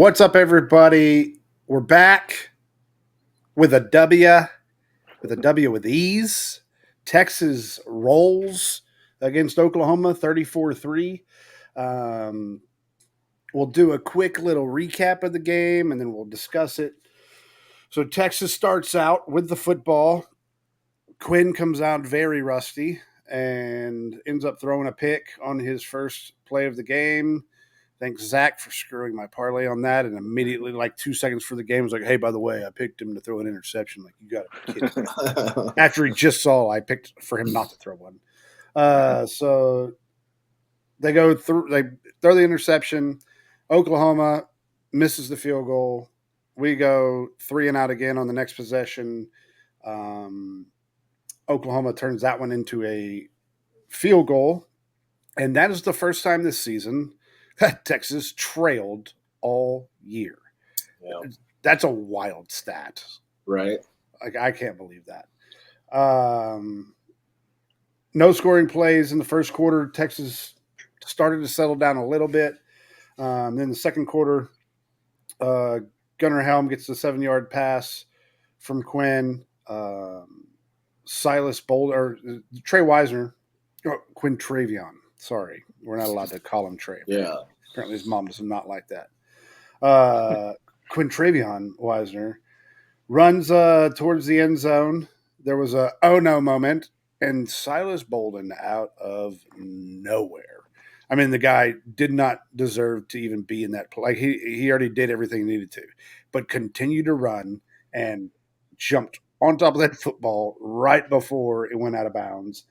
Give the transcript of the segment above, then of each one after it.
What's up, everybody? We're back with a W with ease. Texas rolls against Oklahoma 34-3. Um, we'll do a quick little recap of the game and then we'll discuss it. So Texas starts out with the football. Quinn comes out very rusty and ends up throwing a pick on his first play of the game. Thanks, Zach, for screwing my parlay on that. And immediately, like 2 seconds for the game, was like, hey, by the way, I picked him to throw an interception. Like, you got to be kidding me. After he just saw, I picked for him not to throw one. So they go through, they throw the interception. Oklahoma misses the field goal. We go 3 and out again on the next possession. Oklahoma turns that one into a field goal. And that is the first time this season that Texas trailed all year. Yeah. That's a wild stat. Right. Like, I can't believe that. No scoring plays in the first quarter. Texas started to settle down a little bit. Then the second quarter, Gunnar Helm gets the 7-yard pass from Quinn. Silas Boulder, Trey Wisner, Quinn Travion. Sorry, we're not allowed to call him Trey. Yeah. Apparently his mom does not like that. Quinn Travion Wisner runs towards the end zone. There was a oh no moment, and Silas Bolden out of nowhere. I mean, the guy did not deserve to even be in that play. Like, he already did everything he needed to, but continued to run and jumped on top of that football right before it went out of bounds.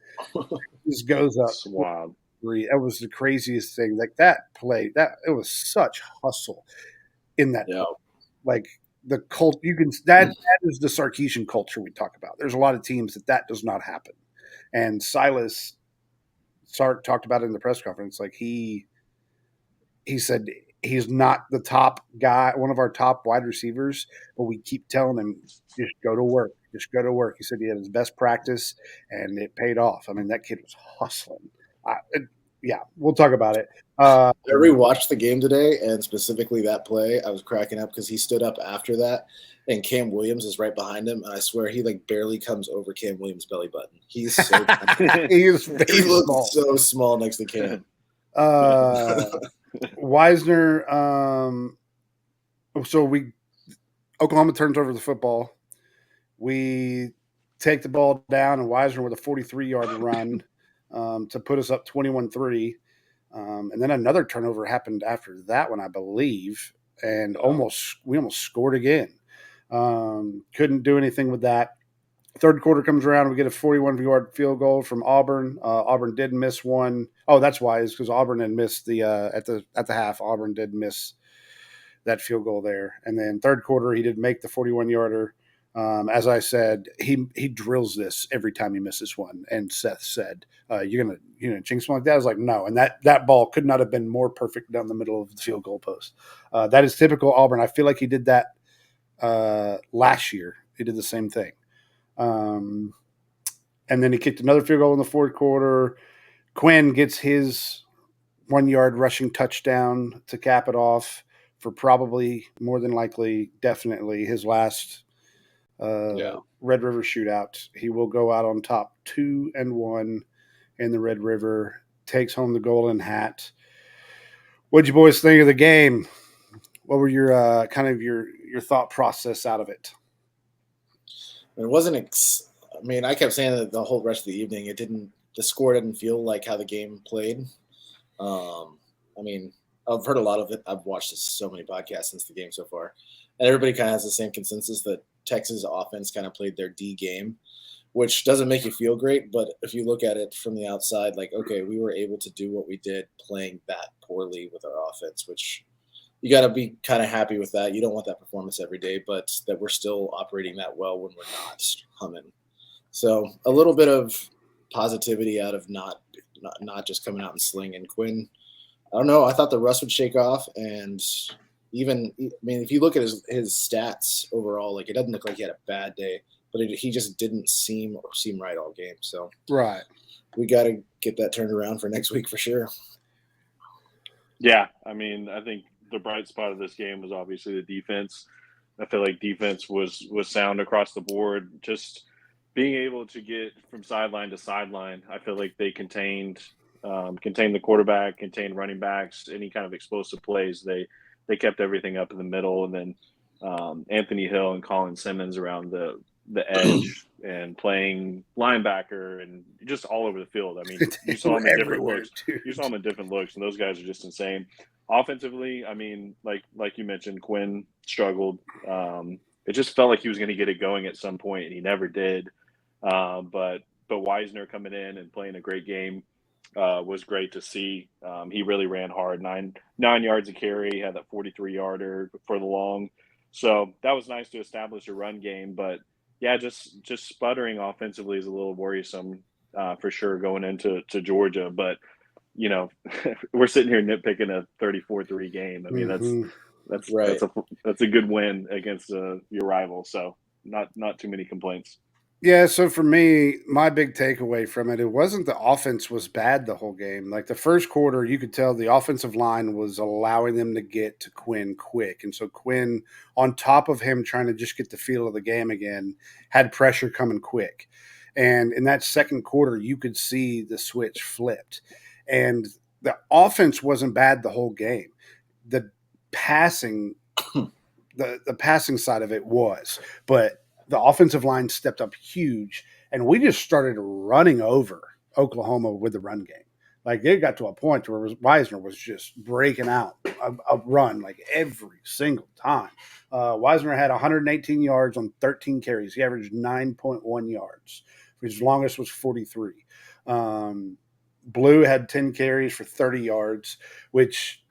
This goes up. Wow. That was the craziest thing. Like, that play, that it was such hustle in that. Yeah. Like, the cult, you can that is the Sarkisian culture we talk about. There's a lot of teams that does not happen, and Silas Sark talked about it in the press conference. Like, he said he's not the top guy, one of our top wide receivers, but we keep telling him, just go to work. Just go to work. He said he had his best practice, and it paid off. I mean, that kid was hustling. Yeah, we'll talk about it. I rewatched the game today, and specifically that play, I was cracking up because he stood up after that, and Cam Williams is right behind him, and I swear he like barely comes over Cam Williams' belly button. He's so he looks small. So small next to Cam. Wisner. So Oklahoma turns over the football. We take the ball down, and Wisner with a 43-yard run to put us up 21-3. And then another turnover happened after that one, I believe, and we almost scored again. Couldn't do anything with that. Third quarter comes around, and we get a 41-yard field goal from Auburn. Auburn did miss one. Oh, that's why, is because Auburn had missed the at the half. Auburn did miss that field goal there. And then third quarter, he did make the 41-yarder. As I said, he drills this every time he misses one. And Seth said, "You're gonna jinx one like that?" I was like, "No." And that ball could not have been more perfect down the middle of the field goal post. That is typical Auburn. I feel like he did that last year. He did the same thing. And then he kicked another field goal in the fourth quarter. Quinn gets his 1-yard rushing touchdown to cap it off for probably, more than likely, definitely his last Red River Shootout. He will go out on top 2-1 in the Red River, takes home the golden hat. What'd you boys think of the game? What were your kind of your thought process out of it? It wasn't. I mean, I kept saying that the whole rest of the evening. The score didn't feel like how the game played. I mean, I've heard a lot of it. I've watched so many podcasts since the game so far, and everybody kind of has the same consensus that Texas offense kind of played their D game, which doesn't make you feel great. But if you look at it from the outside, like, okay, we were able to do what we did playing that poorly with our offense, which you got to be kind of happy with that. You don't want that performance every day, but that we're still operating that well when we're not humming. So a little bit of positivity out of not just coming out and slinging. Quinn, I don't know. I thought the rust would shake off, and if you look at his stats overall, like, it doesn't look like he had a bad day, but he just didn't seem right all game. So right, we got to get that turned around for next week for sure. Yeah, I mean, I think the bright spot of this game was obviously the defense. I feel like defense was sound across the board. Just being able to get from sideline to sideline, I feel like they contained the quarterback, contained running backs, any kind of explosive plays. They kept everything up in the middle, and then Anthony Hill and Colin Simmons around the edge and playing linebacker and just all over the field. I mean, you saw them in different looks. Dude. You saw them in different looks, and those guys are just insane. Offensively, I mean, like you mentioned, Quinn struggled. It just felt like he was going to get it going at some point, and he never did. But Wisner coming in and playing a great game was great to see. He really ran hard, 9 yards a carry. He had that 43-yarder for the long. So that was nice to establish a run game. But yeah, just sputtering offensively is a little worrisome for sure going into Georgia. But we're sitting here nitpicking a 34-3 game. I mean, that's right. that's a good win against your rival. So not too many complaints. Yeah, so for me, my big takeaway from it wasn't the offense was bad the whole game. Like the first quarter, you could tell the offensive line was allowing them to get to Quinn quick. And so Quinn, on top of him trying to just get the feel of the game again, had pressure coming quick. And in that second quarter, you could see the switch flipped. And the offense wasn't bad the whole game. The passing, the passing side of it was, but the offensive line stepped up huge, and we just started running over Oklahoma with the run game. Like it got to a point where Wisner was just breaking out a run like every single time. Wisner had 118 yards on 13 carries. He averaged 9.1 yards. His longest was 43. Blue had 10 carries for 30 yards, which,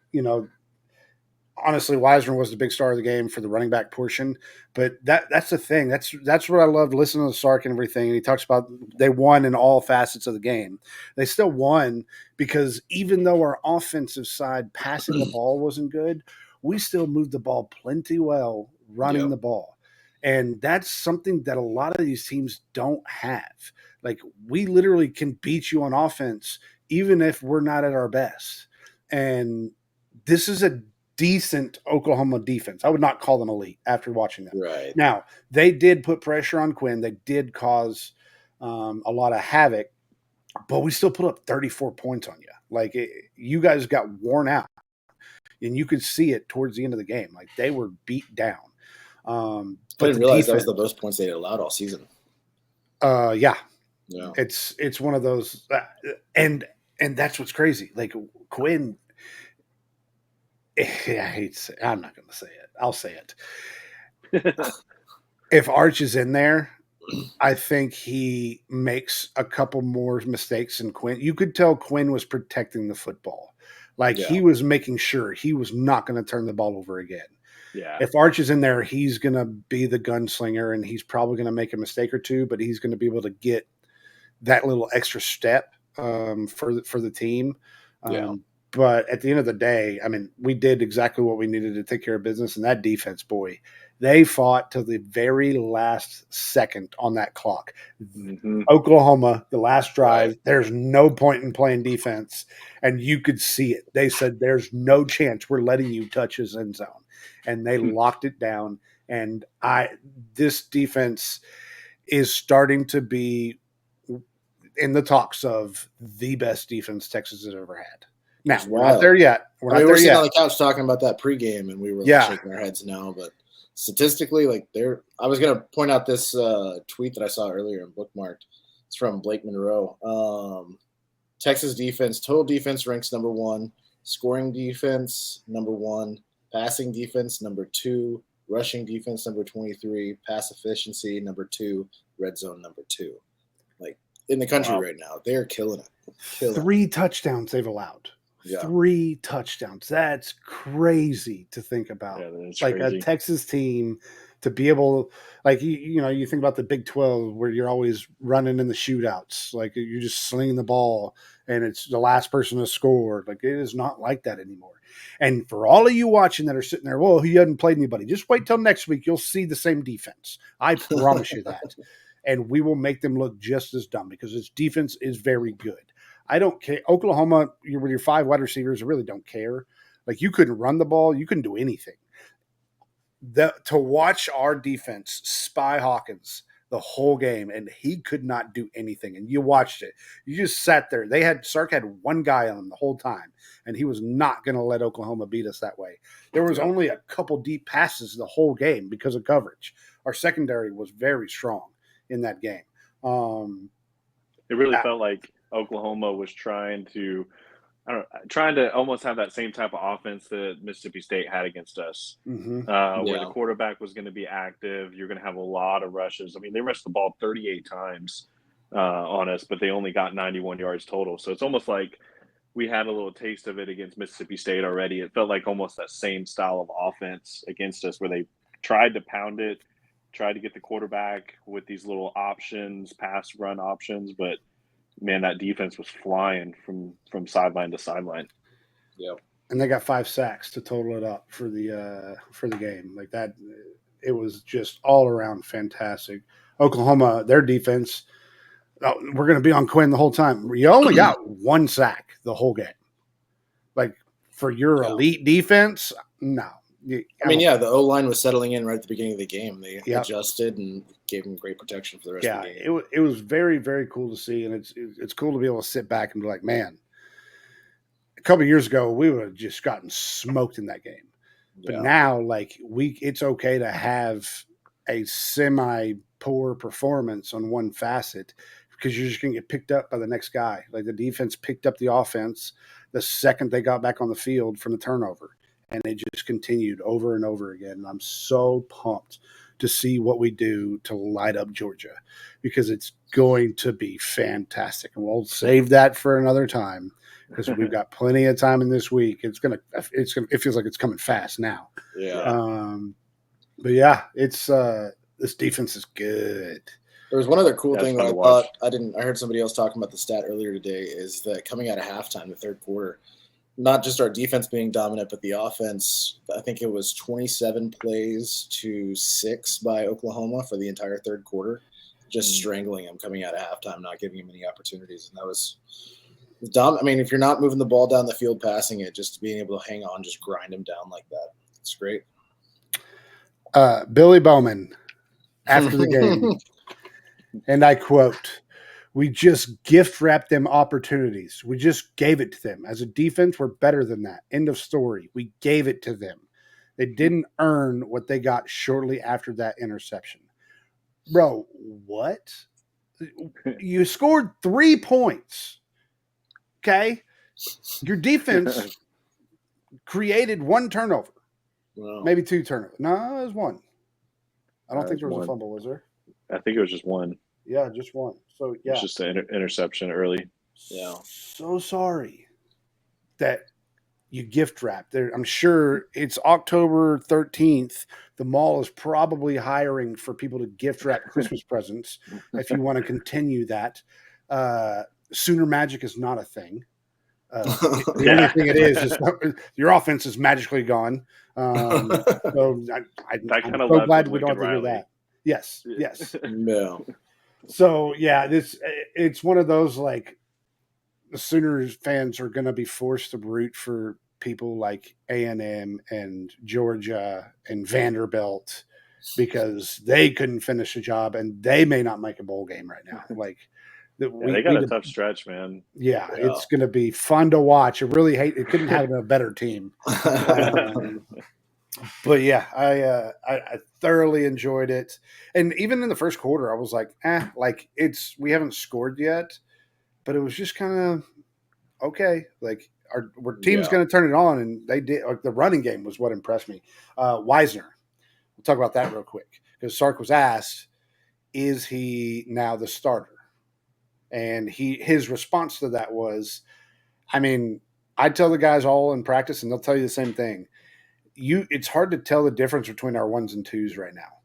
honestly, Wisner was the big star of the game for the running back portion. But that's the thing. That's what I loved listening to Sark and everything. And he talks about they won in all facets of the game. They still won because even though our offensive side passing the ball wasn't good, we still moved the ball plenty well running the ball. And that's something that a lot of these teams don't have. Like we literally can beat you on offense even if we're not at our best. And this is a decent Oklahoma defense. I would not call them elite after watching them. Right. Now, they did put pressure on Quinn. They did cause a lot of havoc, but we still put up 34 points on you. Like you guys got worn out, and you could see it towards the end of the game. Like they were beat down. I didn't realize that was the most points they had allowed all season. Yeah. It's one of those, and that's what's crazy. Like Quinn. I'm not going to say it. I'll say it. If Arch is in there, I think he makes a couple more mistakes than Quinn. You could tell Quinn was protecting the football. Like he was making sure he was not going to turn the ball over again. Yeah. If Arch is in there, he's going to be the gunslinger, and he's probably going to make a mistake or two, but he's going to be able to get that little extra step for the team. But at the end of the day, I mean, we did exactly what we needed to take care of business. And that defense, boy, they fought to the very last second on that clock. Mm-hmm. Oklahoma, the last drive, there's no point in playing defense. And you could see it. They said, there's no chance we're letting you touch his end zone. And they locked it down. And this defense is starting to be in the talks of the best defense Texas has ever had. Now, we're not there yet. We're sitting on the couch talking about that pregame, and we were shaking our heads now. But statistically, I was going to point out this tweet that I saw earlier and bookmarked. It's from Blake Monroe. Texas defense, total defense ranks number 1, scoring defense number 1, passing defense number 2, rushing defense number 23, pass efficiency number 2, red zone number 2. Like in the country right now, they're killing it. 3 touchdowns they've allowed. 3 touchdowns. That's crazy to think about. Yeah, like crazy. A Texas team to be able, like you think about the Big 12 where you're always running in the shootouts, like you're just slinging the ball and it's the last person to score. Like it is not like that anymore. And for all of you watching that are sitting there, well, he hasn't played anybody. Just wait till next week. You'll see the same defense. I promise you that. And we will make them look just as dumb because its defense is very good. I don't care. Oklahoma, with your 5 wide receivers, I really don't care. Like you couldn't run the ball, you couldn't do anything. To watch our defense spy Hawkins the whole game, and he could not do anything. And you watched it. You just sat there. Sark had one guy on him the whole time, and he was not going to let Oklahoma beat us that way. There was only a couple deep passes the whole game because of coverage. Our secondary was very strong in that game. It really felt like Oklahoma was trying to almost have that same type of offense that Mississippi State had against us, where the quarterback was going to be active. You're going to have a lot of rushes. I mean, they rushed the ball 38 times on us, but they only got 91 yards total. So it's almost like we had a little taste of it against Mississippi State already. It felt like almost that same style of offense against us, where they tried to pound it, tried to get the quarterback with these little options, pass run options, but man, that defense was flying from sideline to sideline. Yep. And they got 5 sacks to total it up for the game. Like that, it was just all around fantastic. Oklahoma, their defense, we're going to be on Quinn the whole time. You only got 1 sack the whole game. Like for your elite defense, no. The O-line was settling in right at the beginning of the game. They adjusted and gave them great protection for the rest of the game. It was very, very cool to see, and it's cool to be able to sit back and be like, man, a couple of years ago we would have just gotten smoked in that game, but now it's okay to have a semi-poor performance on one facet because you're just going to get picked up by the next guy. Like the defense picked up the offense the second they got back on the field from the turnover. And it just continued over and over again. And I'm so pumped to see what we do to light up Georgia because it's going to be fantastic. And we'll save that for another time because we've got plenty of time in this week. It feels like it's coming fast now. Yeah. But yeah, it's this defense is good. There was one other cool thing that I thought I heard somebody else talking about the stat earlier today is that coming out of halftime, the third quarter, not just our defense being dominant, but the offense, I think it was 27 plays to 6 by Oklahoma for the entire third quarter, just strangling them coming out of halftime, not giving them any opportunities. And that was dumb. I mean, if you're not moving the ball down the field, passing it, just being able to hang on, just grind them down like that. It's great. Billy Bowman, after the game, and I quote, "We just gift wrapped them opportunities. We just gave it to them. As a defense, we're better than that. End of story. We gave it to them. They didn't earn what they got shortly after that interception." Bro, what? You scored 3 points. Okay? Your defense created 1 turnover. Wow. Maybe 2 turnovers. No, it was 1. I don't think there was a fumble, was there? I think it was just 1. Yeah, just 1. So, yeah. It's just an interception early. Yeah. So sorry that you gift wrapped. I'm sure it's October 13th. The mall is probably hiring for people to gift wrap Christmas presents if you want to continue that. Sooner Magic is not a thing. The only thing it is your offense is magically gone. So I'm so glad we don't have to hear that. Yes. No. So yeah, it's one of those like the Sooners fans are going to be forced to root for people like A&M and Georgia and Vanderbilt because they couldn't finish a job and they may not make a bowl game right now. Like they got a tough stretch, man. Yeah, it's going to be fun to watch. It couldn't have been a better team. But yeah, I thoroughly enjoyed it, and even in the first quarter, I was like, we haven't scored yet, but it was just kind of okay. Like our team's going to turn it on, and they did. Like, the running game was what impressed me. Wisner, we'll talk about that real quick because Sark was asked, "Is he now the starter?" And his response to that was, I mean, I tell the guys all in practice, and they'll tell you the same thing. It's hard to tell the difference between our 1s and 2s right now.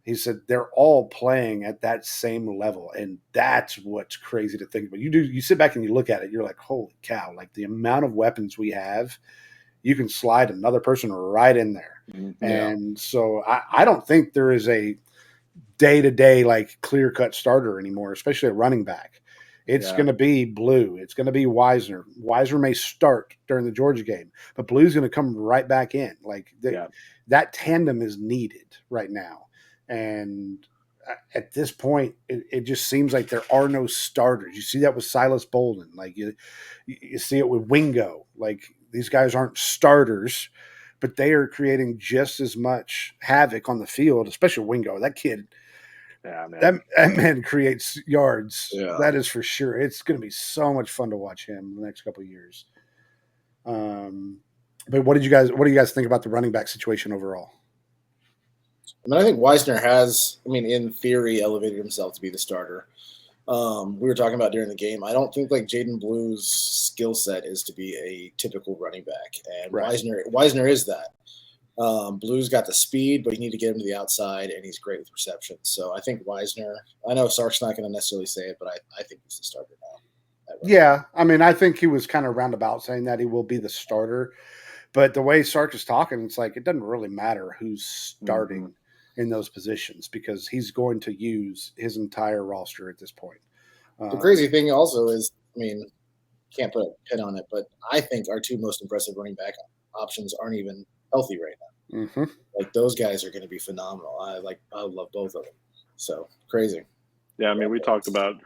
He said they're all playing at that same level, and that's what's crazy to think about. You sit back and you look at it, you're like, holy cow! Like the amount of weapons we have, you can slide another person right in there. Mm-hmm. And so I don't think there is a day-to-day like clear-cut starter anymore, especially a running back. It's Yeah. going to be Blue. It's going to be Wisner. Wisner may start during the Georgia game, but Blue's going to come right back in. Like that tandem is needed right now. And at this point, it just seems like there are no starters. You see that with Silas Bolden. Like you see it with Wingo. Like these guys aren't starters, but they are creating just as much havoc on the field, especially Wingo. That kid – yeah, man. that man creates yards. Yeah. That is for sure. It's going to be so much fun to watch him the next couple of years. But what do you guys think about the running back situation overall? I mean, I think Wisner has, in theory, elevated himself to be the starter. We were talking about during the game. I don't think like Jaden Blue's skill set is to be a typical running back, and Right. Wisner is that. Blue's got the speed, but you need to get him to the outside, and he's great with reception. So I think Wisner. I know Sark's not going to necessarily say it, but I think he's the starter now. Yeah, I mean, I think he was kind of roundabout saying that he will be the starter, but the way Sark is talking, it's like it doesn't really matter who's starting in those positions because he's going to use his entire roster at this point. The crazy thing also is, can't put a pin on it, but I think our two most impressive running back options aren't even healthy right now. Mm-hmm. Like those guys are going to be phenomenal. I love both of them. So crazy. Yeah, I mean, we talked about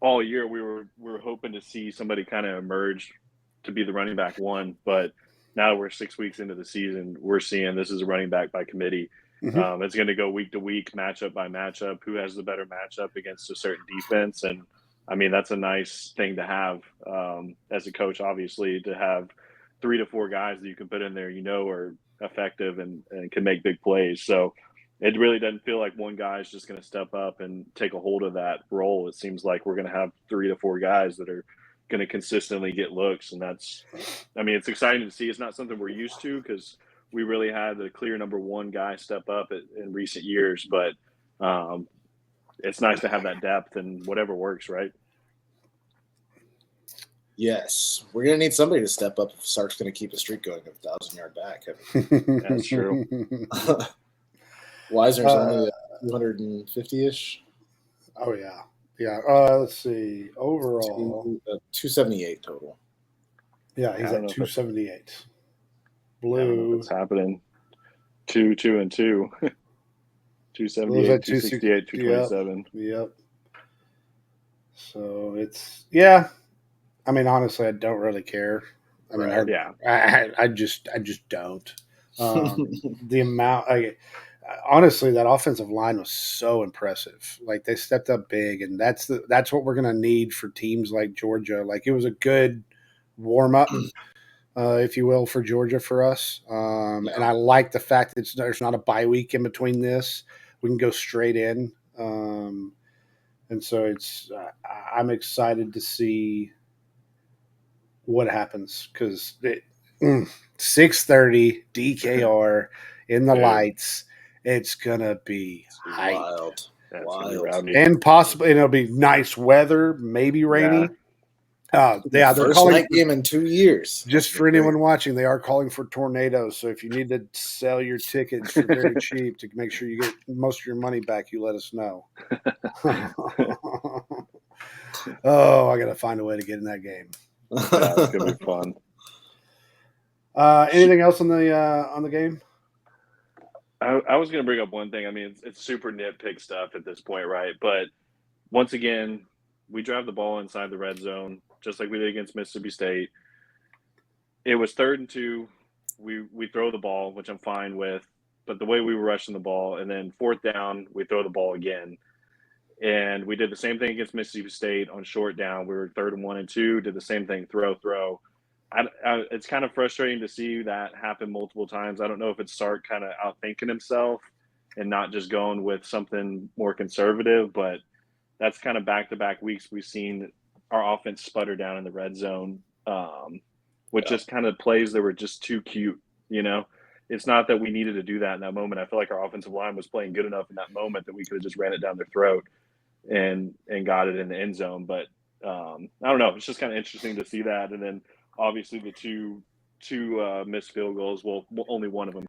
all year. We were hoping to see somebody kind of emerge to be the running back one, but now we're 6 weeks into the season. We're seeing this is a running back by committee. Mm-hmm. It's going to go week to week, matchup by matchup. Who has the better matchup against a certain defense? And I mean, that's a nice thing to have as a coach, obviously, to have 3 to 4 guys that you can put in there, are effective and can make big plays. So it really doesn't feel like one guy is just going to step up and take a hold of that role. It seems like we're going to have 3 to 4 guys that are going to consistently get looks. And it's exciting to see. It's not something we're used to because we really had the clear number one guy step up in recent years. But it's nice to have that depth and whatever works, right? Yes, we're gonna need somebody to step up if Sark's gonna keep the streak going of 1,000-yard back. That's true. Wisner's only 250-ish. Oh yeah. Let's see. Overall, 278 total. Yeah, he's at 278. Blue. What's happening? 2, 2, and 2. 278, 268, 227. Yep. So it's I mean, honestly, I don't really care. I mean, I just don't. The amount, honestly, that offensive line was so impressive. Like they stepped up big, and that's what we're gonna need for teams like Georgia. Like it was a good warm up, if you will, for Georgia for us. And I like the fact that there's not a bye week in between this. We can go straight in, and so I'm excited to see what happens because 6:30 DKR in the lights. It's gonna be wild. And possibly it'll be nice weather, maybe rainy. They're first calling night game in 2 years. Just for anyone watching, they are calling for tornadoes. So if you need to sell your tickets for very cheap to make sure you get most of your money back, you let us know. Oh, I got to find a way to get in that game. Yeah, it's gonna be fun. Anything else on the game? I was gonna bring up one thing. I mean, it's super nitpick stuff at this point, right? But once again, we drive the ball inside the red zone, just like we did against Mississippi State. It was 3rd and 2. We throw the ball, which I'm fine with, but the way we were rushing the ball, and then 4th down, we throw the ball again. And we did the same thing against Mississippi State on short down. We were 3rd and 1 and 2, did the same thing, throw. It's kind of frustrating to see that happen multiple times. I don't know if it's Sark kind of outthinking himself and not just going with something more conservative, but that's kind of back-to-back weeks we've seen our offense sputter down in the red zone with just kind of plays that were just too cute, It's not that we needed to do that in that moment. I feel like our offensive line was playing good enough in that moment that we could have just ran it down their throat and got it in the end zone. But I don't know. It's just kind of interesting to see that. And then obviously the two missed field goals. Well, only one of them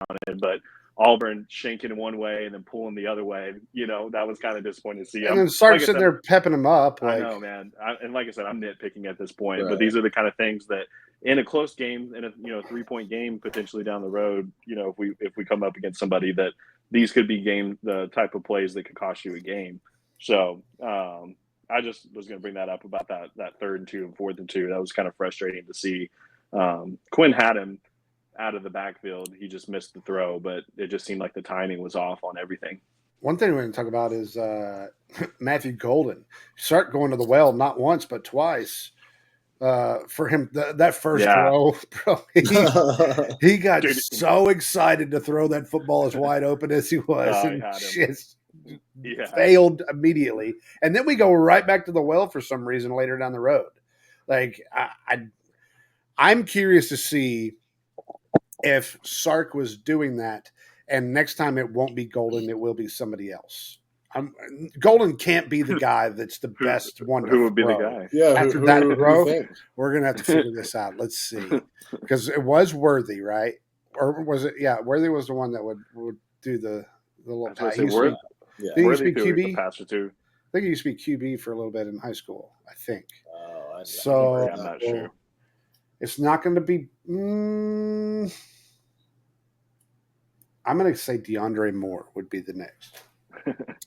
counted, but Auburn shanking one way and then pulling the other way. That was kind of disappointing to see. And then Sark like I sitting said, there pepping him up. I Like, know, man. And like I said, I'm nitpicking at this point, but Right. these are the kind of things that in a close game, in a 3-point game potentially down the road, if we come up against somebody, that these could be the type of plays that could cost you a game. So I just was going to bring that up about that 3rd and 2 and 4th and 2. That was kind of frustrating to see. Quinn had him out of the backfield. He just missed the throw, but it just seemed like the timing was off on everything. one thing we're going to talk about is Matthew Golden. Sark going to the well not once but twice. For him, that first throw, bro, he got so excited to throw that football as wide open as he was, and just failed immediately. And then we go right back to the well for some reason later down the road. Like, I'm curious to see if Sark was doing that, and next time it won't be Golden, it will be somebody else. Golden can't be the guy that's the best one. Who would be the guy? Yeah, after that throw, we're gonna have to figure this out. Let's see, because it was Worthy, right? Or was it? Yeah, Worthy was the one that would do the little pass. Worthy QB. Passer too. I think he used to be QB for a little bit in high school. I think. I'm not sure. It's not going to be. I'm going to say DeAndre Moore would be the next.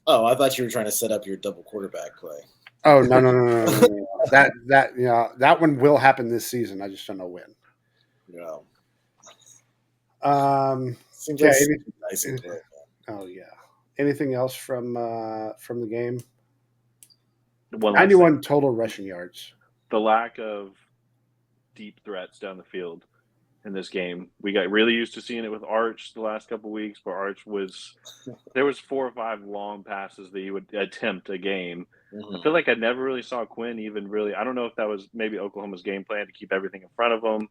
Oh, I thought you were trying to set up your double quarterback play. Oh no. That one will happen this season. I just don't know when. Yeah. Seems like nice and play. Oh yeah. Anything else from the game? 91 total rushing yards. The lack of deep threats down the field in this game. We got really used to seeing it with Arch the last couple of weeks, but there was 4 or 5 long passes that he would attempt a game. Mm-hmm. I feel like I never really saw Quinn even really. I don't know if that was maybe Oklahoma's game plan to keep everything in front of him,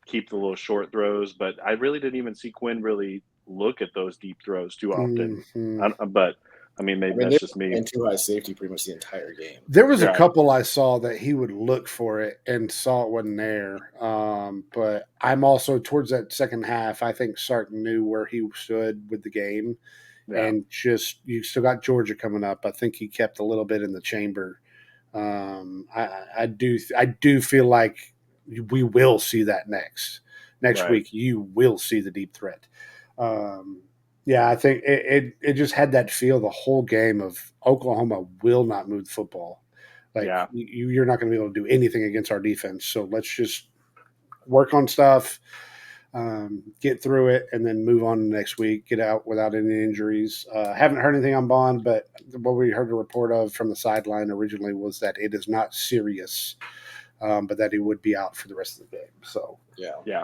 keep the little short throws, but I really didn't even see Quinn really look at those deep throws too often. Mm-hmm. But maybe that's just me. And too high safety pretty much the entire game. There was a couple I saw that he would look for it and saw it wasn't there. But I'm also towards that second half. I think Sark knew where he stood with the game, and just you still got Georgia coming up. I think he kept a little bit in the chamber. I do feel like we will see that next week. You will see the deep threat. Yeah, I think it just had that feel the whole game of Oklahoma will not move the football. You're not going to be able to do anything against our defense. So let's just work on stuff, get through it, and then move on next week, get out without any injuries. Haven't heard anything on Bond, but what we heard a report of from the sideline originally was that it is not serious, but that he would be out for the rest of the game. So, yeah.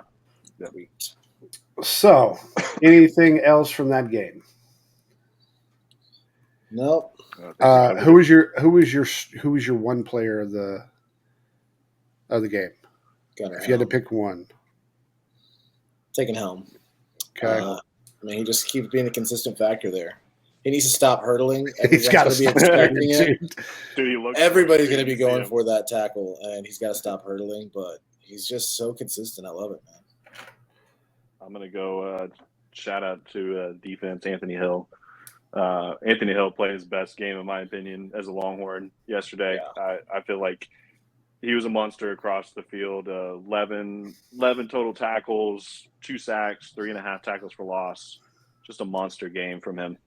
So, anything else from that game? Nope. Who was your one player of the game? If you had to pick one, taking Helm. Okay. He just keeps being a consistent factor there. He needs to stop hurdling. He's got to be expecting it. Everybody's going to be going for that tackle, and he's got to stop hurdling. But he's just so consistent. I love it, man. I'm going to go shout out to defense, Anthony Hill. Anthony Hill played his best game, in my opinion, as a Longhorn yesterday. Yeah. I feel like he was a monster across the field. 11 total tackles, 2 sacks, 3.5 tackles for loss. Just a monster game from him.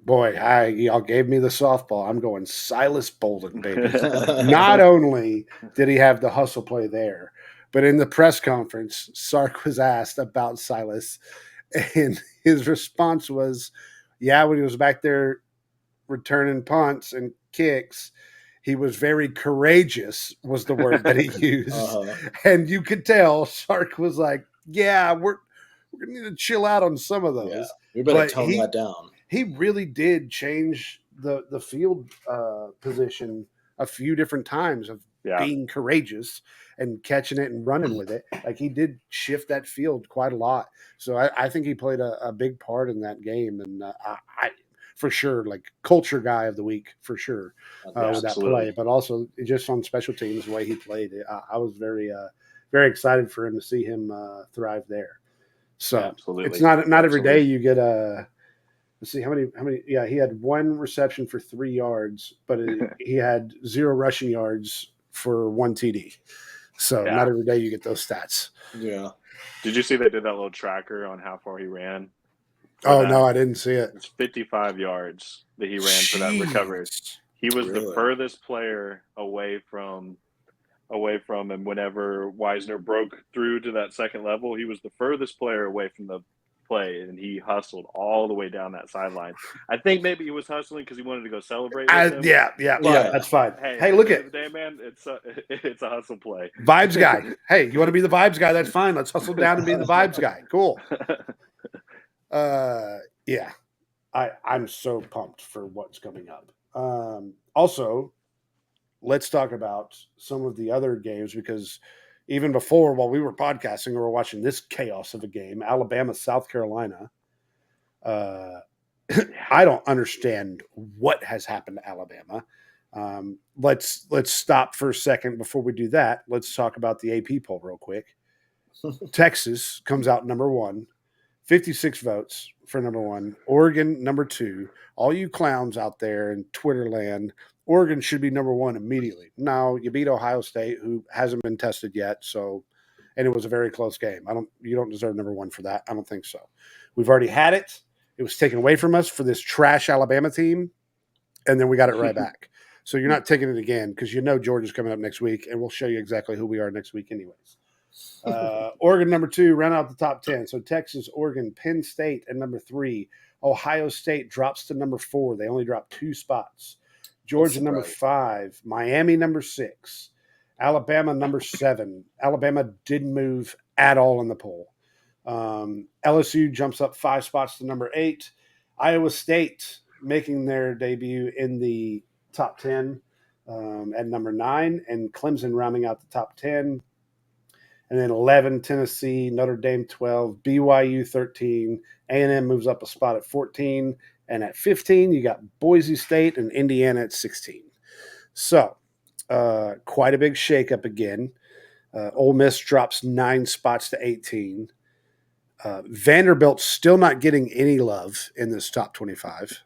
Boy, y'all gave me the softball. I'm going Silas Bolden, baby. Not only did he have the hustle play there, but in the press conference, Sark was asked about Silas, and his response was, when he was back there returning punts and kicks, he was very courageous, was the word that he used. And you could tell Sark was like, we're going to need to chill out on some of those. Yeah, we better tone that down. He really did change the field position a few different times of being courageous and catching it and running with it. Like, he did shift that field quite a lot. So I think he played a big part in that game. And I for sure, like, culture guy of the week, for sure, with that play. But also just on special teams, the way he played, I was very, very excited for him to see him thrive there. So Absolutely. it's not every day Absolutely. you get a. Let's see how many. Yeah, he had 1 reception for 3 yards, but he had 0 rushing yards for 1 TD. So Yeah. not every day you get those stats. Yeah. Did you see they did that little tracker on how far he ran? Oh no, I didn't see it. It's 55 yards that he ran for that recovery. Jeez. He was the Really? furthest player away from and whenever Wisner broke through to that second level, he was the furthest player away from the play, and he hustled all the way down that sideline. I think maybe he was hustling because he wanted to go celebrate with him. Yeah, Yeah. that's fine. Hey, Hey, at look the at end of the day, man, it's a hustle play. vibes guy. Hey, you want to be the vibes guy? That's fine. Let's hustle down and be the vibes guy. Cool. Yeah, I'm so pumped for what's coming up. Also, let's talk about some of the other games because even before, while we were podcasting, we were watching this chaos of a game, Alabama, South Carolina. I don't understand what has happened to Alabama. Let's stop for a second before we do that. Let's talk about the AP poll real quick. Texas comes out number 1, 56 votes for number 1. Oregon number 2. All you clowns out there in Twitter land, Oregon should be number 1 immediately. No, you beat Ohio State, who hasn't been tested yet. So, and it was a very close game. You don't deserve number 1 for that. I don't think so. We've already had it. It was taken away from us for this trash Alabama team, and then we got it right back. So you're not taking it again because you know Georgia's coming up next week, and we'll show you exactly who we are next week, anyways. Oregon number 2 ran out the top 10. So Texas, Oregon, Penn State at number 3. Ohio State drops to number 4. They only dropped 2 spots. Georgia number 5. Miami number 6. Alabama number 7. Alabama didn't move at all in the poll. LSU jumps up 5 spots to number 8. Iowa State making their debut in the top 10 at number 9, and Clemson rounding out the top 10. And then 11, Tennessee, Notre Dame 12, BYU 13, A&M moves up a spot at 14, and at 15 you got Boise State and Indiana at 16. So quite a big shakeup again. Ole Miss drops 9 spots to 18. Vanderbilt's still not getting any love in this top 25.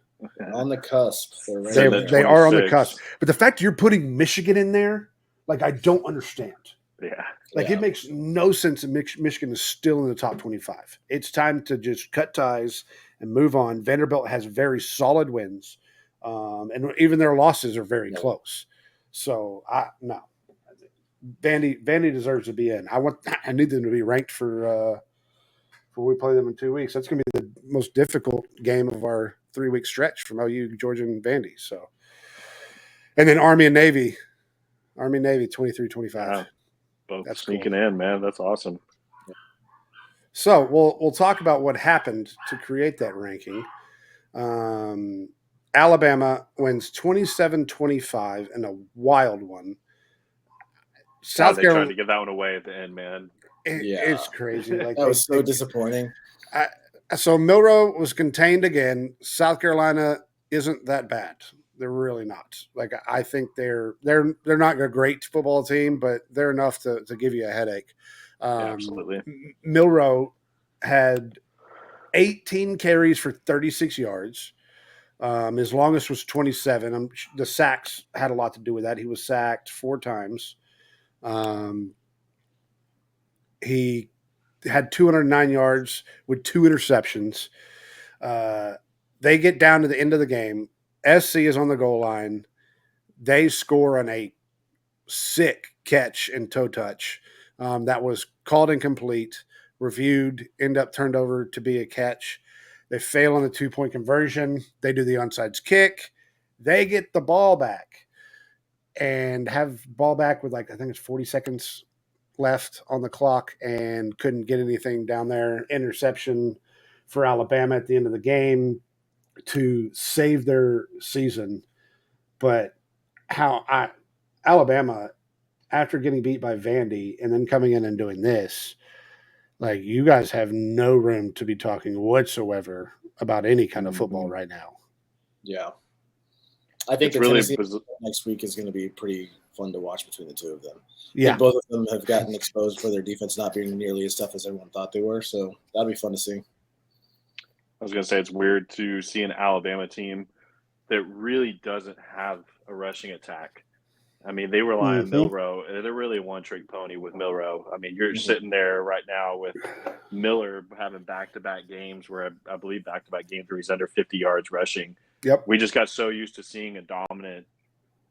On the cusp. They are on the cusp. But the fact you're putting Michigan in there, like, I don't understand. Yeah. It makes no sense that Michigan is still in the top 25. It's time to just cut ties and move on. Vanderbilt has very solid wins, and even their losses are very close. So, no. Vandy deserves to be in. I need them to be ranked for we play them in 2 weeks. That's going to be the most difficult game of our 3-week stretch from OU, Georgia, and Vandy. So, and then Army and Navy, 23-25. Wow. Both That's sneaking cool. in, man. That's awesome. So we'll talk about what happened to create that ranking. Alabama wins 27-25 in a wild one. South Carolina tried to give that one away at the end, man. It's crazy. Like that was so disappointing. So Milroe was contained again. South Carolina isn't that bad. They're really not. Like, I think they're not a great football team, but they're enough to give you a headache. Absolutely. Milroe had 18 carries for 36 yards. His longest was 27. The sacks had a lot to do with that. He was sacked 4 times. He had 209 yards with 2 interceptions. They get down to the end of the game. SC is on the goal line. They score on a sick catch and toe touch that was called incomplete, reviewed, end up turned over to be a catch. They fail on the 2-point conversion. They do the onside kick. They get the ball back and have ball back with, I think it's 40 seconds left on the clock, and couldn't get anything down there. Interception for Alabama at the end of the game to save their season. But Alabama, after getting beat by Vandy and then coming in and doing this, like, you guys have no room to be talking whatsoever about any kind of football right now. Yeah. I think the Tennessee next week is going to be pretty fun to watch between the two of them. I Yeah. think both of them have gotten exposed for their defense not being nearly as tough as everyone thought they were. So that'll be fun to see. I was going to say it's weird to see an Alabama team that really doesn't have a rushing attack. I mean, they rely on Milroe. They're really a one-trick pony with Milroe. I mean, you're sitting there right now with Miller having back-to-back games where I believe back-to-back games where he's under 50 yards rushing. Yep. We just got so used to seeing a dominant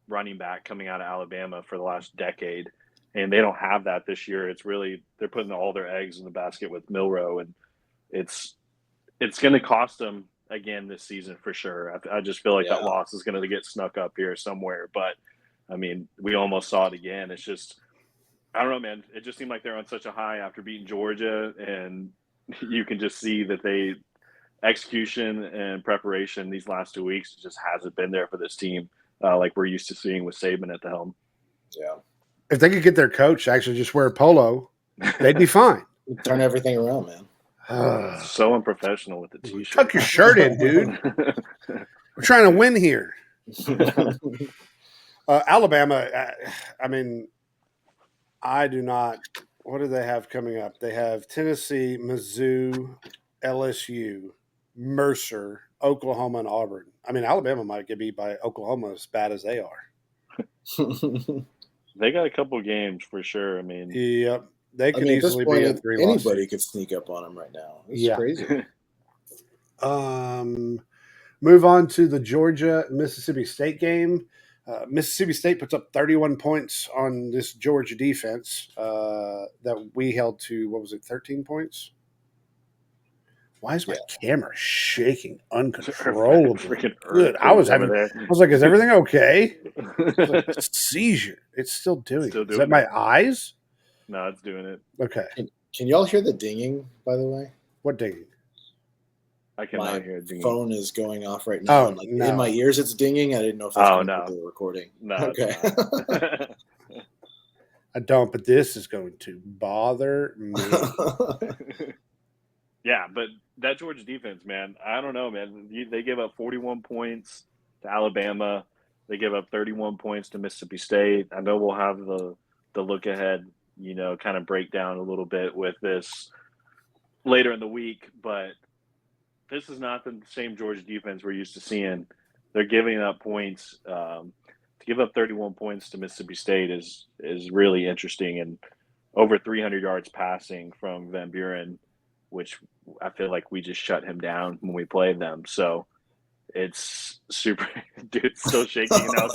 running back coming out of Alabama for the last decade, and they don't have that this year. It's really they're putting all their eggs in the basket with Milroe, and it's going to cost them again this season for sure. I just feel like that loss is going to get snuck up here somewhere, but I mean, we almost saw it again. It's just, I don't know, man. It just seemed like they're on such a high after beating Georgia, and you can just see that execution and preparation these last 2 weeks just hasn't been there for this team, like we're used to seeing with Saban at the helm. Yeah. If they could get their coach to actually just wear a polo, they'd be fine. Turn everything around, man. So unprofessional with the t-shirt. Tuck your shirt in, dude. We're trying to win here. Alabama, I mean, I do not. What do they have coming up? They have Tennessee, Mizzou, LSU, Mercer, Oklahoma, and Auburn. I mean, Alabama might get beat by Oklahoma as bad as they are. They got a couple games for sure. I mean, yep. They could easily be a 3-loss. Anybody could sneak up on them right now. It's crazy. Move on to the Georgia-Mississippi State game. Mississippi State puts up 31 points on this Georgia defense that we held to, 13 points? Why is my camera shaking uncontrollably? Good. I was like, is everything okay? It's like a seizure. It's still doing it. Is that my eyes? No, it's doing it. Okay. Can y'all hear the dinging, by the way? What dinging? I cannot hear dinging. My phone is going off right now. Oh, no. In my ears, it's dinging. I didn't know if that's the recording. No. Okay. I don't, but this is going to bother me. Yeah, but that Georgia defense, man, I don't know, man. They gave up 41 points to Alabama. They gave up 31 points to Mississippi State. I know we'll have the look ahead, kind of break down a little bit with this later in the week, but this is not the same Georgia defense we're used to seeing. They're giving up points. To give up 31 points to Mississippi State is really interesting, and over 300 yards passing from Van Buren, which I feel like we just shut him down when we played them. So it's super – dude, it's still shaking now.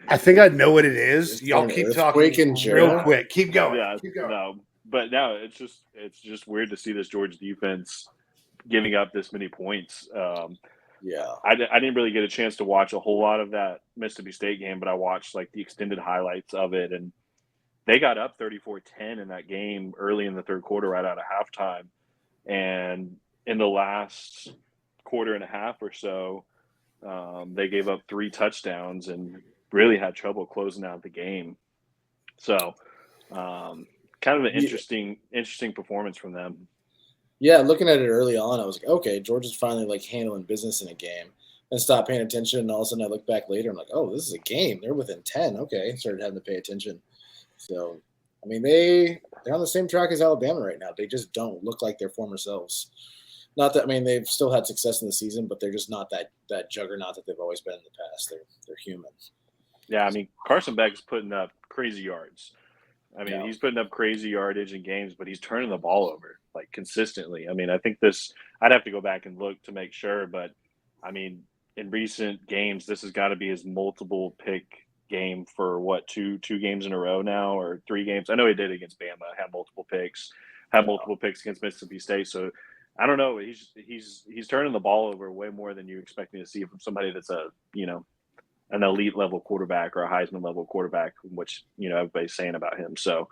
I think I know what it is. Y'all keep talking real quick. Keep going. Yeah, keep going. No, but now it's just weird to see this Georgia defense giving up this many points. I didn't really get a chance to watch a whole lot of that Mississippi State game, but I watched like the extended highlights of it, and they got up 34-10 in that game early in the third quarter right out of halftime. And in the last quarter and a half or so, they gave up 3 touchdowns and really had trouble closing out the game. So kind of an interesting performance from them. Yeah, looking at it early on, I was like, okay, Georgia's finally like handling business in a game, and stopped paying attention. And all of a sudden I look back later, I'm like, oh, this is a game. They're within 10. Okay. Started having to pay attention. So, I mean, they're on the same track as Alabama right now. They just don't look like their former selves. Not that, I mean, they've still had success in the season, but they're just not that juggernaut that they've always been in the past. They're human. Yeah, I mean, Carson Beck is putting up crazy yards. I mean, he's putting up crazy yardage in games, but he's turning the ball over, like, consistently. I mean, I think I'd have to go back and look to make sure, but, I mean, in recent games, this has got to be his multiple pick game for two games in a row now, or 3 games. I know he did against Bama, had multiple picks against Mississippi State. So I don't know. He's turning the ball over way more than you expect me to see from somebody that's an elite level quarterback or a Heisman level quarterback, which everybody's saying about him. So,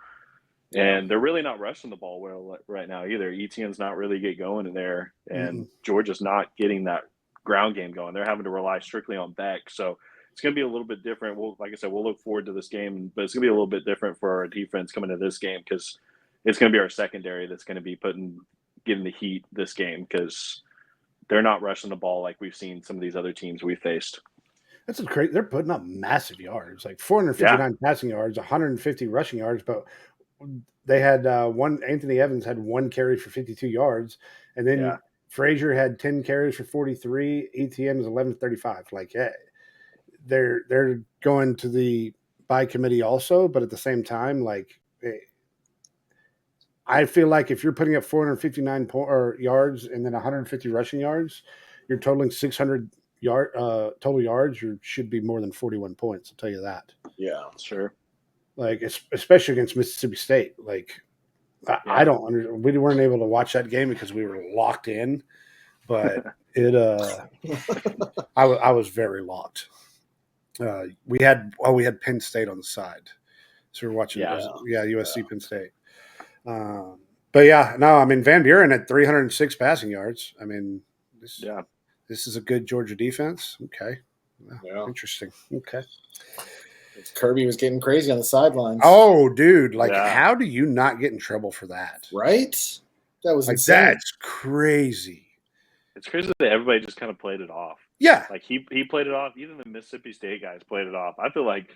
and they're really not rushing the ball well right now either. Etienne's not really get going in there, and Georgia's not getting that ground game going. They're having to rely strictly on Beck. So it's going to be a little bit different. Like I said, we'll look forward to this game, but it's going to be a little bit different for our defense coming to this game, because it's going to be our secondary that's going to be getting the heat this game, because they're not rushing the ball like we've seen some of these other teams we faced. That's great. They're putting up massive yards, like 459 passing yards, 150 rushing yards. But they had one. Anthony Evans had 1 carry for 52 yards, and then Frazier had 10 carries for 43. ETN is 1135. Like, yeah, they're going to the bye committee also, but at the same time, like, I feel like if you're putting up 459 yards and then 150 rushing yards, you're totaling 600 total yards. You should be more than 41 points. I'll tell you that. Yeah, sure. Like, especially against Mississippi State. Like, I don't understand. We weren't able to watch that game because we were locked in, but I was very locked. We had Penn State on the side, so we were watching. USC Penn State. But yeah, no, I mean Van Buren had 306 passing yards. I mean, this is a good Georgia defense. Okay, interesting. Okay, Kirby was getting crazy on the sidelines. Oh, dude, like how do you not get in trouble for that? Right? That was like insane. That's crazy. It's crazy that everybody just kind of played it off. Yeah, like he played it off. Even the Mississippi State guys played it off. I feel like,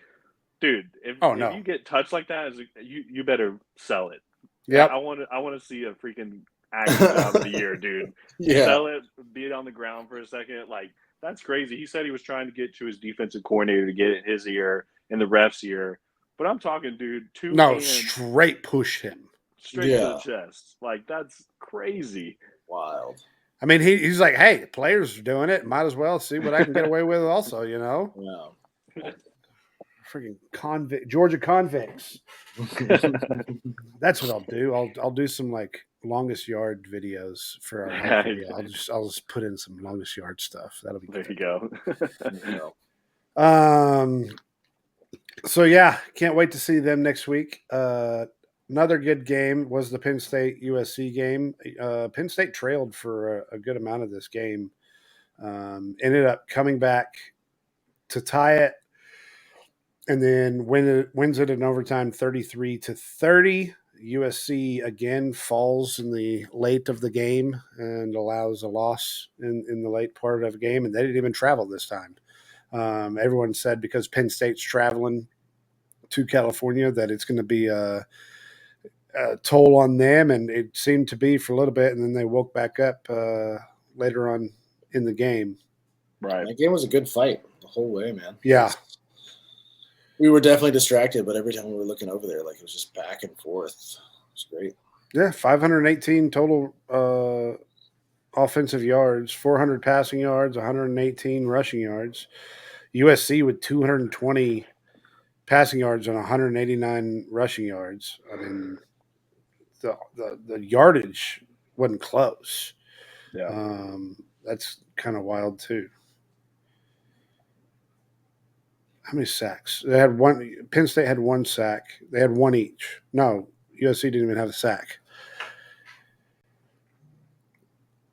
dude, if you get touched like that, you better sell it. Yeah, I want to see a freaking action job of the year, dude. Sell it, be it on the ground for a second. Like, that's crazy. He said he was trying to get to his defensive coordinator to get it in his ear and the ref's ear. But I'm talking, dude, straight push him. Straight to the chest. Like, that's crazy. Wild. I mean, he's like, hey, the players are doing it. Might as well see what I can get away with also, you know? Yeah. Freaking Georgia convicts. That's what I'll do. I'll do some like longest yard videos for our video. I'll just put in some longest yard stuff. That'll be there. Good. You go. So yeah, can't wait to see them next week. Another good game was the Penn State USC game. Penn State trailed for a good amount of this game. Ended up coming back to tie it, and then wins it in overtime 33-30. USC again falls in the late of the game and allows a loss in the late part of the game, and they didn't even travel this time. Everyone said because Penn State's traveling to California that it's going to be a toll on them, and it seemed to be for a little bit, and then they woke back up later on in the game. Right. That game was a good fight the whole way, man. Yeah. We were definitely distracted, but every time we were looking over there, like it was just back and forth. It was great. Yeah, 518 total offensive yards, 400 passing yards, 118 rushing yards. USC with 220 passing yards and 189 rushing yards. I mean, the yardage wasn't close. Yeah, that's kind of wild too. How many sacks? They had one. Penn State had 1 sack. They had 1 each. No, USC didn't even have a sack.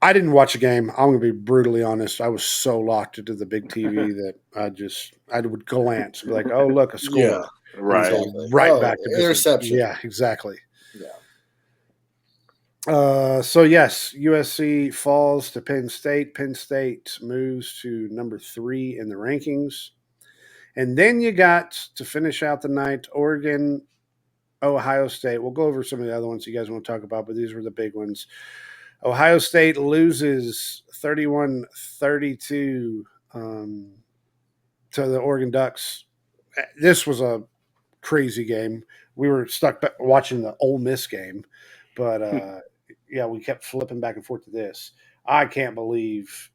I didn't watch the game. I'm going to be brutally honest. I was so locked into the big TV that I would glance, be like, "Oh, look, a score!" Yeah, right, back to interception. Yeah, exactly. Yeah. So yes, USC falls to Penn State. Penn State moves to number 3 in the rankings. And then you got to finish out the night, Oregon, Ohio State. We'll go over some of the other ones you guys want to talk about, but these were the big ones. Ohio State loses 31-32 to the Oregon Ducks. This was a crazy game. We were stuck watching the Ole Miss game, but yeah, we kept flipping back and forth to this. I can't believe,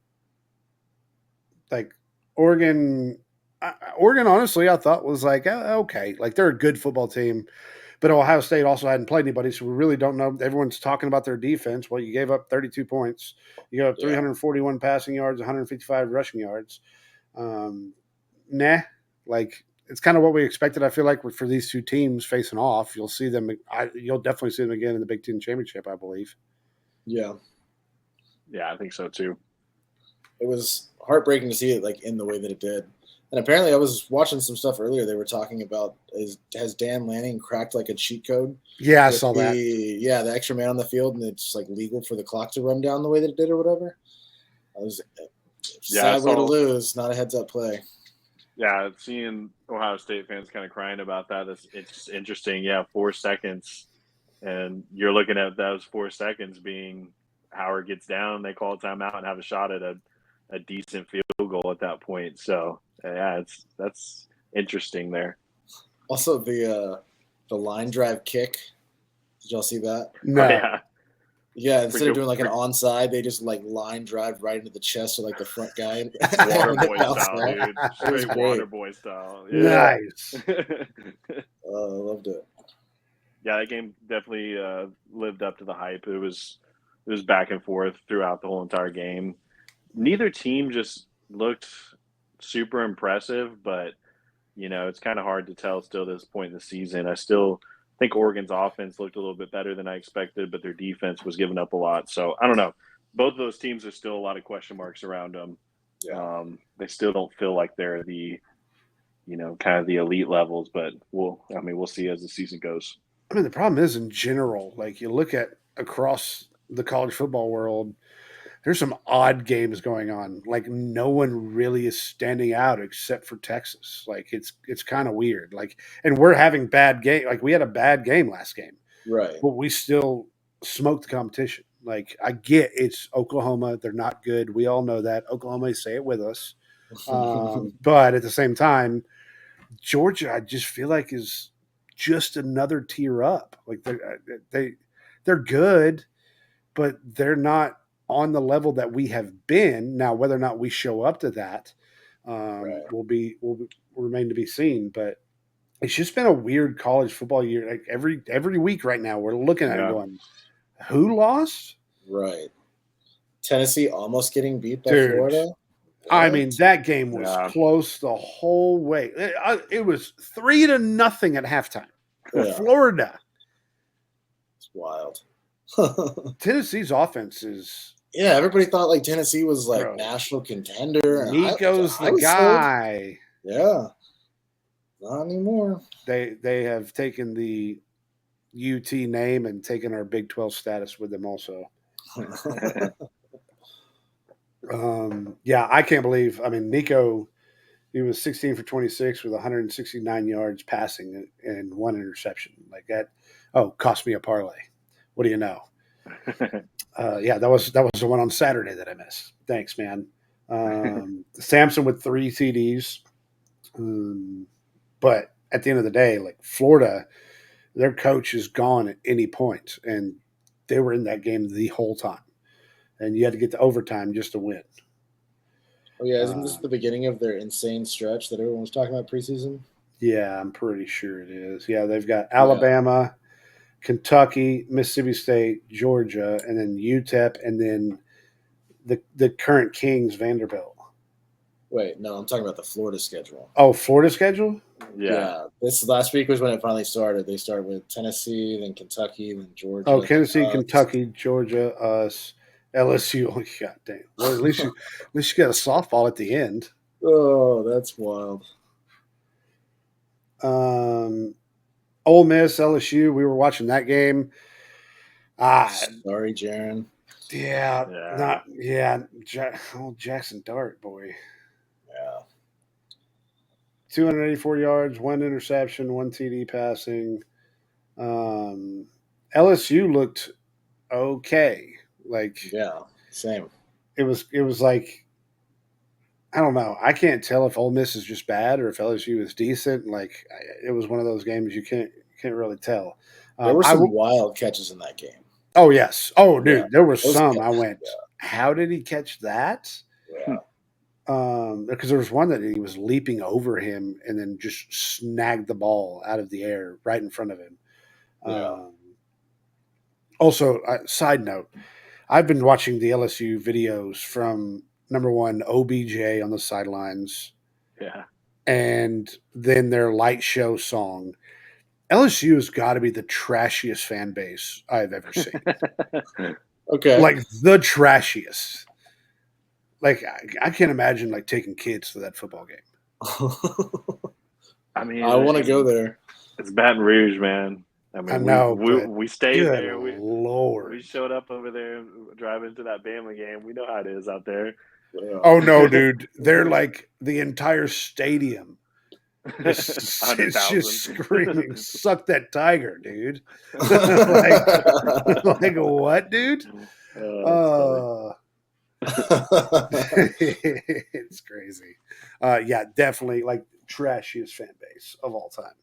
like, Oregon, honestly, I thought was like, okay, like they're a good football team, but Ohio State also hadn't played anybody, so we really don't know. Everyone's talking about their defense. Well, you gave up 32 points. You gave up 341 passing yards, 155 rushing yards. Like it's kind of what we expected. I feel like for these two teams facing off, you'll see them. You'll definitely see them again in the Big Ten championship, I believe. Yeah, I think so too. It was heartbreaking to see it like in the way that it did. And apparently I was watching some stuff earlier. They were talking about has Dan Lanning cracked like a cheat code? Yeah, I saw that. Yeah, the extra man on the field, and it's like legal for the clock to run down the way that it did or whatever. I was sad way to lose, not a heads up play. Yeah, seeing Ohio State fans kind of crying about that, it's just interesting. Yeah, 4 seconds, and you're looking at those 4 seconds being Howard gets down, they call a timeout and have a shot at a decent field goal at that point. So yeah, that's interesting there. Also, the line drive kick. Did y'all see that? Oh No. yeah, Yeah, instead of forget, doing like an for, onside, they just like line drive right into the chest of like the front guy. water And it boy bounced style, out. dude. It was Straight water great. boy style. Yeah. Yeah, Nice. I loved it. Yeah, that game definitely lived up to the hype. It was back and forth throughout the whole entire game. Neither team just looked super impressive, but it's kind of hard to tell still at this point in the season. I still think Oregon's offense looked a little bit better than I expected, but their defense was giving up a lot. So I don't know. Both of those teams are still a lot of question marks around them. Yeah. They still don't feel like they're the kind of the elite levels, but we'll see as the season goes. I mean, the problem is in general, like you look at across the college football world, there's some odd games going on. Like no one really is standing out except for Texas. Like it's kind of weird. Like, and we're having bad game. Like we had a bad game last game, Right. but we still smoked the competition. Like I get it's Oklahoma. They're not good. We all know that. Oklahoma, say it with us. But at the same time, Georgia, I just feel like is just another tier up. Like they're good, but they're not on the level that we have been. Now, whether or not we show up to that Right. will remain to be seen. But it's just been a weird college football year. Like every week right now, we're looking at it Yeah. going, who lost? Right. Tennessee almost getting beat by Dude. Florida. I What? mean, that game was Yeah. close the whole way. It was 3-0 at halftime. Yeah. Florida. It's wild. Tennessee's offense is Yeah, everybody thought like Tennessee was like Bro. national contender. and Nico's I the was sold. guy. Yeah. Not anymore. They have taken the UT name and taken our Big 12 status with them also. Yeah, I can't believe. I mean, Nico, he was 16 for 26 with 169 yards passing and one interception. Like that. Oh, cost me a parlay. What do you know? Yeah, that was the one on Saturday that I missed. Thanks, man. Samson with 3 TDs. But at the end of the day, like Florida, their coach is gone at any point, and they were in that game the whole time. And you had to get to overtime just to win. Oh yeah, isn't this the beginning of their insane stretch that everyone was talking about preseason? Yeah, I'm pretty sure it is. Yeah, they've got Alabama, Kentucky, Mississippi State, Georgia, and then UTEP, and then the current Kings, Vanderbilt. Wait, no, I'm talking about the Florida schedule. Oh, Florida schedule? Yeah. This last week was when it finally started. They started with Tennessee, then Kentucky, then Georgia. Oh, Tennessee, Kentucky, Georgia, us, LSU. Oh, God damn. Well, at least you got a softball at the end. Oh, that's wild. Ole Miss, LSU. We were watching that game. Sorry, Jaron. Old Jackson Dart, boy. Yeah. 284 yards, 1 interception, 1 TD passing. LSU looked okay. Like Yeah, same. it was like I don't know. I can't tell if Ole Miss is just bad or if LSU is decent. Like it was one of those games you can't really tell. There were some wild catches in that game. Oh yes. Oh dude, Yeah, there were those some. catches, I went, how did he catch that? Yeah. Because there was one that he was leaping over him and then just snagged the ball out of the air right in front of him. Yeah. Also, side note, I've been watching the LSU videos from number one OBJ on the sidelines, Yeah. and then their light show song. LSU has got to be the trashiest fan base I've ever seen. Okay. Like the trashiest. Like I can't imagine like taking kids to that football game. I mean, I want to go there. It's Baton Rouge, man. I mean, I know, we stayed good there. Lord. We showed up over there driving to that Bama game. We know how it is out there. Oh no, dude! They're like the entire stadium. It's 100,000. just screaming, "Suck that tiger, dude!" like what, dude? It's crazy. Yeah, definitely like trashiest fan base of all time.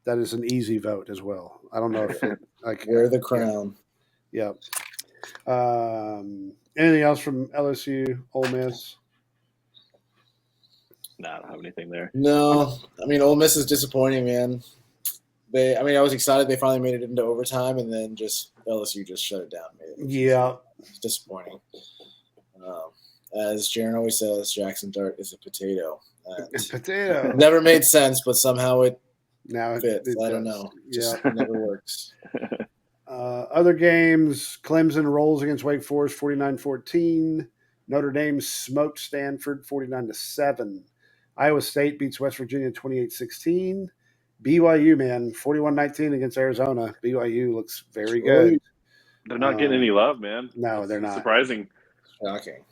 That is an easy vote as well. I don't know if it like wear the crown. Yeah. Anything else from LSU, Ole Miss? No, I don't have anything there. No, I mean, Ole Miss is disappointing, man. I was excited they finally made it into overtime, and then just LSU just shut it down. Yeah, it's disappointing. As Jaron always says, Jackson Dart is a potato. Potato. Never made sense, but somehow it now fits. It I don't does. know. Just never works. Other games, Clemson rolls against Wake Forest 49-14. Notre Dame smoked Stanford 49-7. Iowa State beats West Virginia 28-16. BYU, man, 41-19 against Arizona. BYU looks very good. They're not getting any love, man. No, they're not. Surprising. Shocking.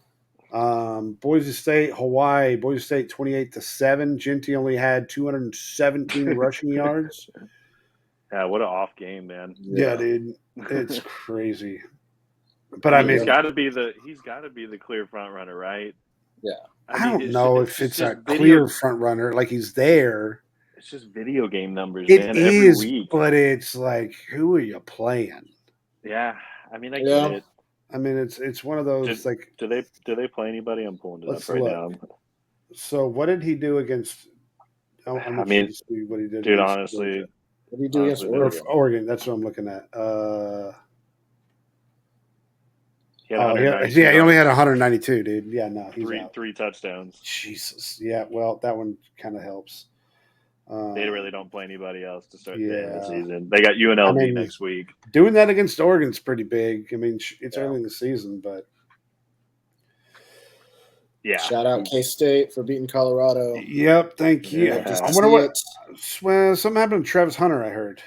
Boise State, Hawaii. Boise State 28-7. Genty only had 217 rushing yards. Yeah, what an off game, man. Yeah, dude, it's crazy. But I mean, he's got to be the clear front runner, right? Yeah. I don't know if it's a clear front runner, like he's there. It's just video game numbers, man. It is, every week. But it's like, who are you playing? Yeah, I mean, I get it. I mean, it's one of those do they play anybody? I'm pulling it up right now. So what did he do against? I mean, what he did, dude. Honestly, what did he do against Oregon? Oregon, that's what I'm looking at. He only had 192, dude. Yeah, no, he's three touchdowns. Jesus, yeah. Well, that one kind of helps. They really don't play anybody else to start the end of the season. They got UNLV next week. Doing that against Oregon's pretty big. I mean, it's early in the season, but yeah. Shout out K-State for beating Colorado. Yep, thank you. Yeah. I wonder what something happened to Travis Hunter. I heard.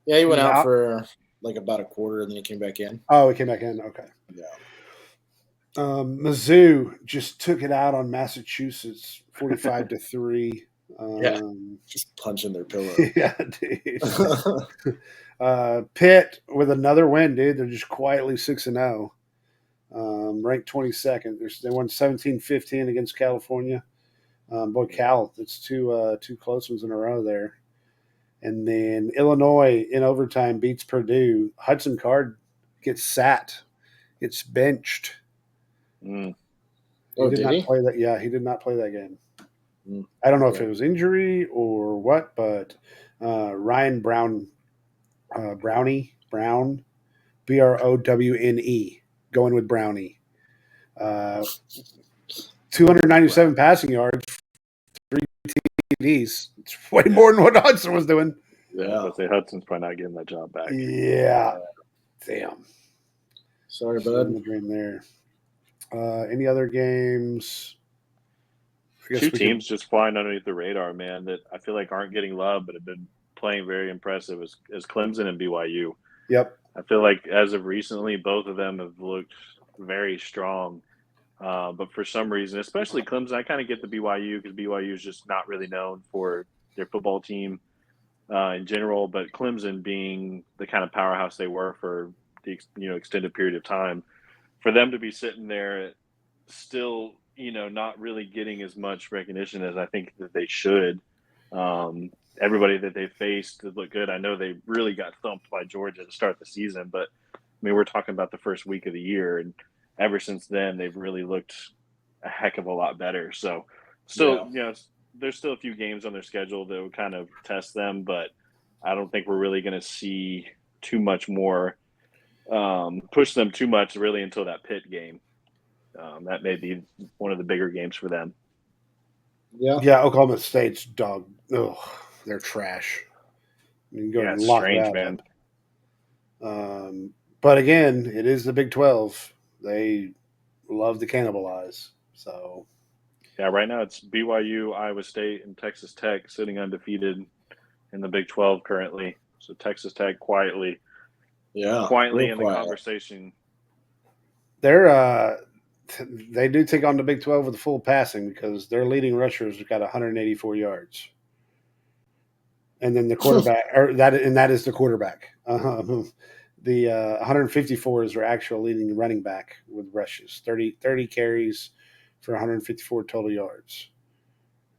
Yeah, he went out for like about a quarter, and then he came back in. Oh, he came back in. Okay. Yeah. Mizzou just took it out on Massachusetts, 45-3. Just punching their pillow. Yeah, dude. Pitt with another win, dude. They're just quietly 6-0, ranked 22nd. They won 17-15 against California. Boy, Cal, it's two close ones in a row there. And then Illinois in overtime beats Purdue. Hudson Card gets sat, gets benched. Did he not play that? Yeah, he did not play that game. I don't know if it was injury or what, but Ryan Brown, Brown, Browne, going with Brownie. 297 passing yards, 3 TDs. It's way more than what Hudson was doing. Yeah, I'd say Hudson's probably not getting that job back. Yeah. Damn. Sorry, bud. The dream there. Any other games? Two teams just flying underneath the radar, man, that I feel like aren't getting love but have been playing very impressive as Clemson and BYU. Yep. I feel like as of recently, both of them have looked very strong. But for some reason, especially Clemson, I kind of get the BYU because BYU is just not really known for their football team in general. But Clemson being the kind of powerhouse they were for the extended period of time, for them to be sitting there still – not really getting as much recognition as I think that they should. Everybody that they faced did look good. I know they really got thumped by Georgia to start the season, but I mean, we're talking about the first week of the year, and ever since then, they've really looked a heck of a lot better. So, still, there's still a few games on their schedule that would kind of test them, but I don't think we're really going to see too much more, push them too much really until that Pitt game. That may be one of the bigger games for them. Yeah, Oklahoma State's dog. Ugh, they're trash. You can go and lock strange, that man. up. But again, it is the Big 12. They love to cannibalize. So, yeah, right now it's BYU, Iowa State, and Texas Tech sitting undefeated in the Big 12 currently. So Texas Tech quietly in the conversation. They're they do take on the Big 12 with the full passing because their leading rushers got 184 yards. And then the quarterback, that is the quarterback. The 154 is their actual leading running back with rushes, 30 carries for 154 total yards.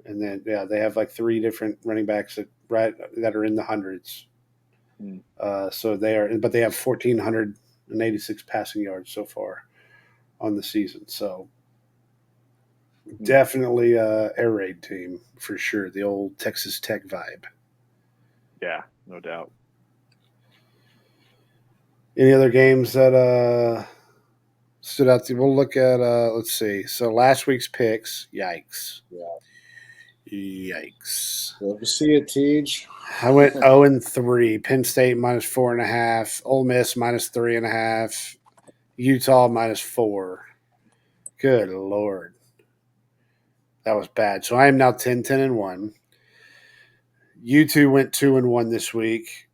And then they have like 3 different running backs that are in the hundreds. So they are, but they have 1,486 passing yards so far on the season. So definitely air raid team for sure. The old Texas Tech vibe. Yeah, no doubt. Any other games that stood out to you? We'll look at let's see. So last week's picks, yikes. Yikes. Love to see it, Tej. I went 0-3. Penn State -4.5. Ole Miss -3.5. Utah -4. Good Lord. That was bad. So I am now 10-1. You two went 2-1 this week.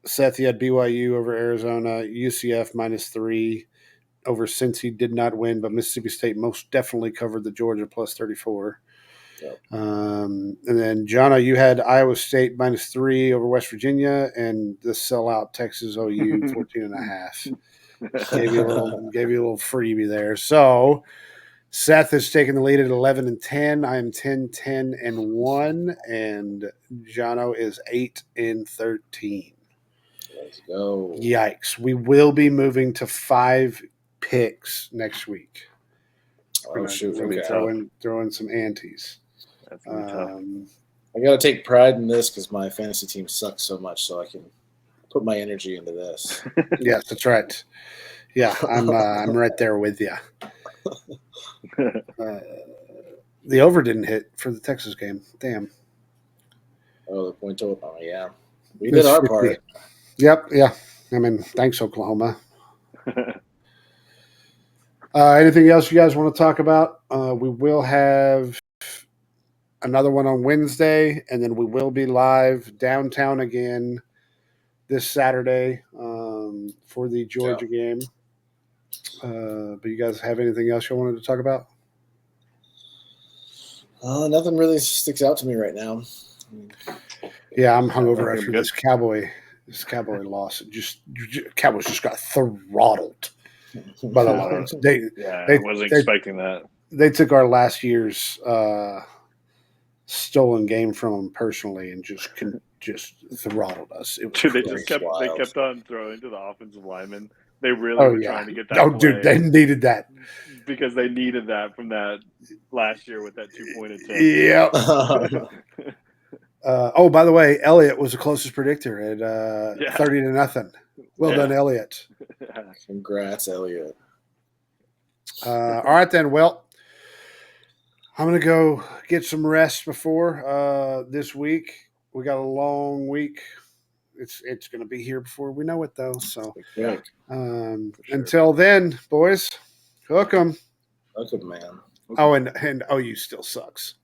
Seth, you had BYU over Arizona, UCF -3 over Cincy did not win, but Mississippi State most definitely covered the Georgia +34. Yep. And then, Jonna, you had Iowa State -3 over West Virginia, and the sellout Texas OU 14.5. Gave you a little freebie there. So Seth is taking the lead at 11-10. I am 10-10-1, and Jono is 8-13. Let's go. Yikes. We will be moving to 5 picks next week. Oh, shoot. We'll be Okay. throwing some antes. That's gonna be tough. I got to take pride in this because my fantasy team sucks so much, so I can put my energy into this. Yes, that's right. Yeah, I'm right there with you. The over didn't hit for the Texas game. Damn. Oh, the point total. Oh, yeah. We did our part. Yep, yeah. I mean, thanks, Oklahoma. Anything else you guys want to talk about? We will have another one on Wednesday, and then we will be live downtown again this Saturday for the Georgia game. But you guys have anything else you wanted to talk about? Nothing really sticks out to me right now. Yeah, I'm hungover after this Cowboy loss. Cowboys just got throttled by the Lions. I wasn't expecting that. They took our last year's stolen game from them personally and just throttled us. It was they kept on throwing to the offensive linemen. They really were trying to get that. Oh, dude, they needed that because they needed that from that last year with that 2-point attempt. Yep. By the way, Elliott was the closest predictor at 30-0. Well done, Elliott. Congrats, Elliott. All right, then. Well, I'm going to go get some rest before this week. We got a long week. It's going to be here before we know it, though. So, until then, boys, hook 'em. Hook 'em, man. Oh, and OU still sucks.